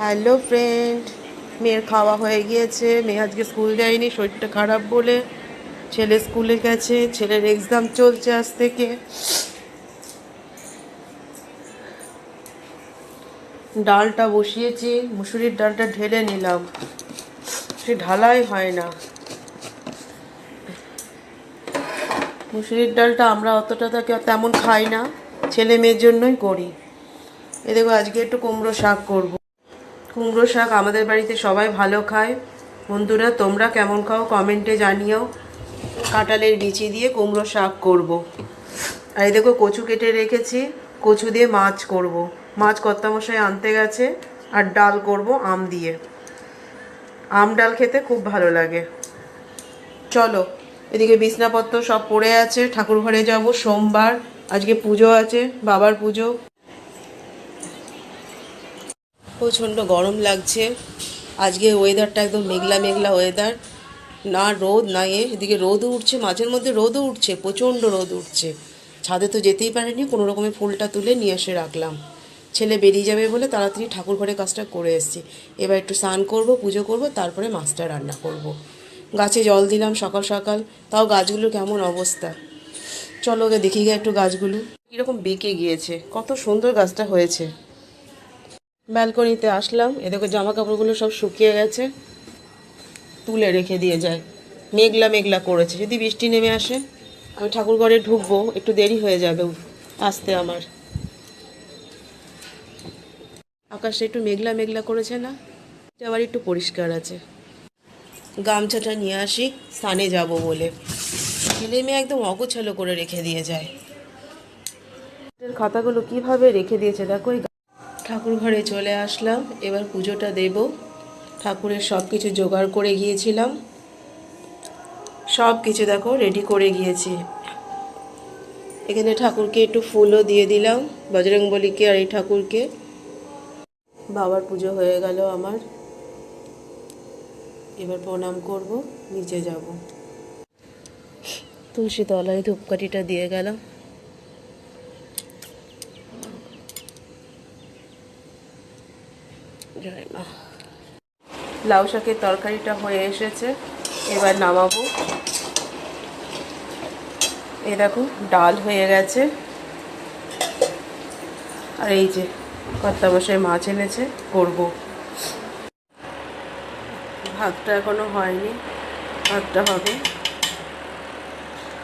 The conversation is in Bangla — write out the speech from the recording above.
হ্যালো ফ্রেন্ড, মেয়ের খাওয়া হয়ে গিয়েছে। মেয়ে আজকে স্কুল যায়নি, শরীরটা খারাপ বলে। ছেলে স্কুলে গেছে, ছেলের এক্সাম চলছে আজ থেকে। ডালটা বসিয়েছি, মুসুরির ডালটা ঢেলে নিলাম, সে ঢালাই হয় না। মুসুরির ডালটা আমরা অতটা তেমন খাই না, ছেলে মেয়ের জন্যই করি। এ দেখো, আজকে একটু কুমড়ো শাক করব। কুমড়ো শাক আমাদের বাড়িতে সবাই ভালো খায়। বন্ধুরা, তোমরা কেমন খাও কমেন্টে জানিও। কাঁঠালের বিচি দিয়ে কুমড়ো শাক করব। আর এই দেখো, কচু কেটে রেখেছি, কচু দিয়ে মাছ করব। মাছ কর্তামশাই আনতে গেছে। আর ডাল করব আম দিয়ে। আম ডাল খেতে খুব ভালো লাগে। চলো, এদিকে বিছনাপত্র সব পড়ে আছে, ঠাকুর ঘরে যাব। সোমবার, আজকে পুজো আছে, বাবার পুজো। প্রচণ্ড গরম লাগছে আজকে। ওয়েদারটা একদম মেঘলা মেঘলা ওয়েদার, না রোদ না এদিকে রোদও উঠছে, মাঝের মধ্যে রোদও উঠছে, প্রচণ্ড রোদ উঠছে। ছাদে তো যেতেই পারিনি, কোনো রকমের ফুলটা তুলে নিয়ে এসে রাখলাম। ছেলে বেরিয়ে যাবে বলে তাড়াতাড়ি ঠাকুর ঘরে কাজটা করে এসেছি। এবার একটু স্নান করব, পুজো করব, তারপরে মাছটা রান্না করব। গাছে জল দিলাম সকাল সকাল, তাও গাছগুলোর কেমন অবস্থা। চলো ওকে দেখি গিয়ে একটু গাছগুলো কীরকম বেঁকে গিয়েছে। কত সুন্দর গাছটা হয়েছে। ব্যালকনিতে আসলাম, এদিকে জামা কাপড়গুলো সব শুকিয়ে গেছে, তুলে রেখে দিয়ে যায়। মেঘলা মেঘলা করেছে, যদি বৃষ্টি নেমে আসে। আমি ঠাকুর ঘরে ঢুকবো, একটু দেরি হয়ে যাবে আসতে আমার। আকাশটা একটু মেঘলা মেঘলা করেছে না, আবার একটু পরিষ্কার আছে। গামছাটা নিয়ে আসি, স্নানে যাব বলে। ছেলে মেয়ে একদম অগোছালো করে রেখে দিয়ে যায়। খাতাগুলো কিভাবে রেখে দিয়েছে দেখো। ঠাকুর ঘরে চলে আসলাম, এবার পুজোটা দেব। ঠাকুরের সব কিছু জোগাড় করে গিয়েছিলাম, সব কিছু দেখো রেডি করে গিয়েছি। এখানে ঠাকুরকে একটু ফুলও দিয়ে দিলাম, বজরংবলীকে আর এই ঠাকুরকে। বাবার পুজো হয়ে গেল আমার। এবার প্রণাম করব, নিচে যাব। তুলসী তলায় ধূপকাঠিটা দিয়ে গেলাম। জয় মা। লাউ শাকের তরকারিটা হয়ে এসেছে, এবার নামাবো। এই দেখো, ডাল হয়ে গেছে। আর এই যে কর্তামশাই মাছ এনেছে, করব। ভাতটা এখনো হয়নি, ভাতটা হবে।